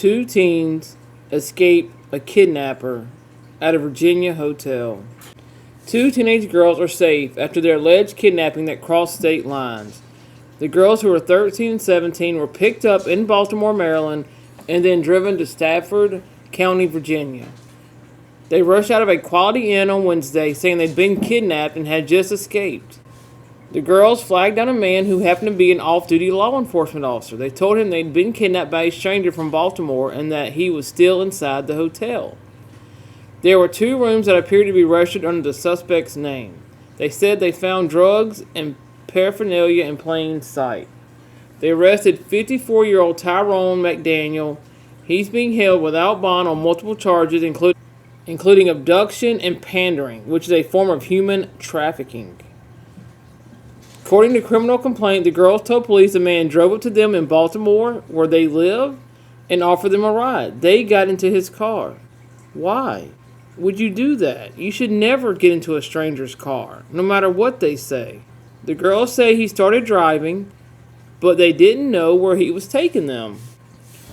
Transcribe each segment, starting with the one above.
Two teens escape a kidnapper at a Virginia hotel. Two teenage girls are safe after their alleged kidnapping that crossed state lines. The girls, who were 13 and 17, were picked up in Baltimore, Maryland, and then driven to Stafford County, Virginia. They rushed out of a Quality Inn on Wednesday, saying they'd been kidnapped and had just escaped. The girls flagged down a man who happened to be an off-duty law enforcement officer. They told him they'd been kidnapped by a stranger from Baltimore and that he was still inside the hotel. There were two rooms that appeared to be registered under the suspect's name. They said they found drugs and paraphernalia in plain sight. They arrested 54-year-old Tyrone McDaniel. He's being held without bond on multiple charges, including abduction and pandering, which is a form of human trafficking. According to criminal complaint, the girls told police a man drove up to them in Baltimore, where they live, and offered them a ride. They got into his car. Why would you do that? You should never get into a stranger's car, no matter what they say. The girls say he started driving, but they didn't know where he was taking them.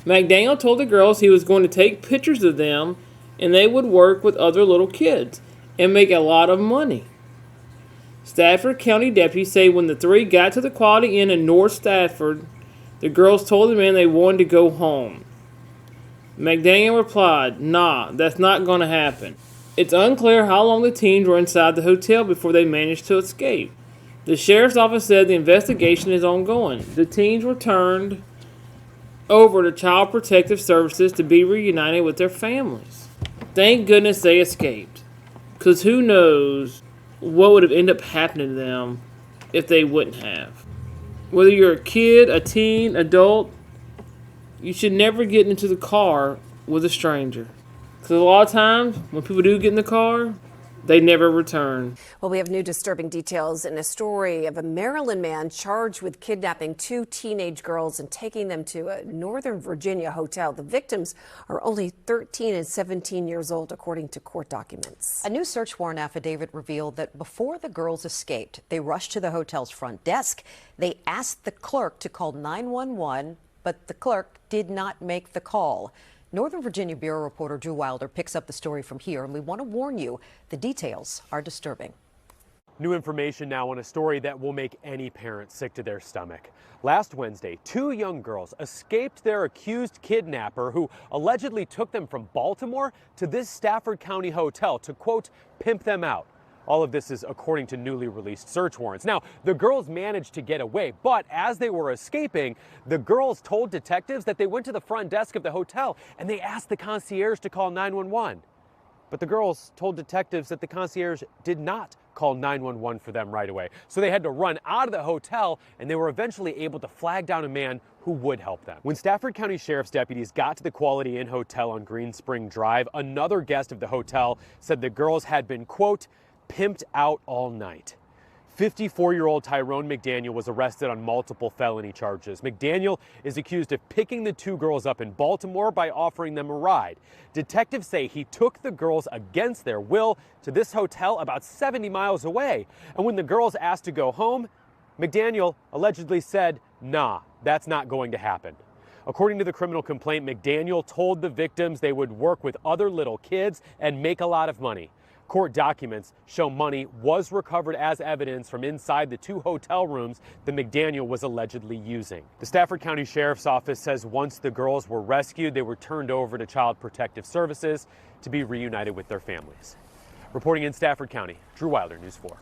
McDaniel told the girls he was going to take pictures of them and they would work with other little kids and make a lot of money. Stafford County deputies say when the three got to the Quality Inn in North Stafford, the girls told the man they wanted to go home. McDaniel replied, "Nah, that's not going to happen." It's unclear how long the teens were inside the hotel before they managed to escape. The sheriff's office said the investigation is ongoing. The teens were turned over to Child Protective Services to be reunited with their families. Thank goodness they escaped, because who knows what would have ended up happening to them if they wouldn't have. Whether you're a kid, a teen, adult, you should never get into the car with a stranger. Because a lot of times, when people do get in the car, they never return. Well, we have new disturbing details in a story of a Maryland man charged with kidnapping two teenage girls and taking them to a Northern Virginia hotel. The victims are only 13 and 17 years old, according to court documents. A new search warrant affidavit revealed that before the girls escaped, they rushed to the hotel's front desk. They asked the clerk to call 911, but the clerk did not make the call. Northern Virginia Bureau reporter Drew Wilder picks up the story from here, and we want to warn you, the details are disturbing. New information now on a story that will make any parent sick to their stomach. Last Wednesday, two young girls escaped their accused kidnapper who allegedly took them from Baltimore to this Stafford County hotel to, quote, pimp them out. All of this is according to newly released search warrants. Now, the girls managed to get away, but as they were escaping, the girls told detectives that they went to the front desk of the hotel and they asked the concierge to call 911. But the girls told detectives that the concierge did not call 911 for them right away. So they had to run out of the hotel, and they were eventually able to flag down a man who would help them. When Stafford County Sheriff's deputies got to the Quality Inn Hotel on Green Spring Drive, another guest of the hotel said the girls had been, quote, pimped out all night. 54-year-old Tyrone McDaniel was arrested on multiple felony charges. McDaniel is accused of picking the two girls up in Baltimore by offering them a ride. Detectives say he took the girls against their will to this hotel about 70 miles away. And when the girls asked to go home, McDaniel allegedly said, "Nah, that's not going to happen." According to the criminal complaint, McDaniel told the victims they would work with other little kids and make a lot of money. Court documents show money was recovered as evidence from inside the two hotel rooms that McDaniel was allegedly using. The Stafford County Sheriff's Office says once the girls were rescued, they were turned over to Child Protective Services to be reunited with their families. Reporting in Stafford County, Drew Wilder, News 4.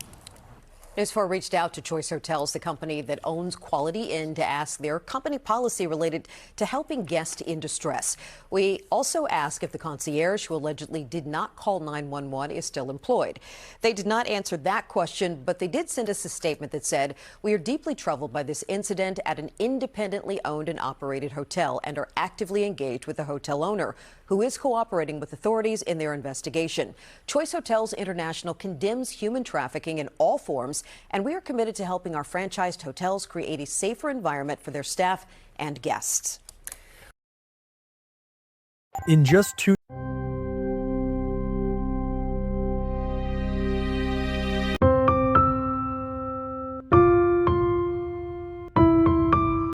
News 4 reached out to Choice Hotels, the company that owns Quality Inn, to ask their company policy related to helping guests in distress. We also asked if the concierge who allegedly did not call 911 is still employed. They did not answer that question, but they did send us a statement that said, "We are deeply troubled by this incident at an independently owned and operated hotel and are actively engaged with the hotel owner, who is cooperating with authorities in their investigation. Choice Hotels International condemns human trafficking in all forms, and we are committed to helping our franchised hotels create a safer environment for their staff and guests." In just 2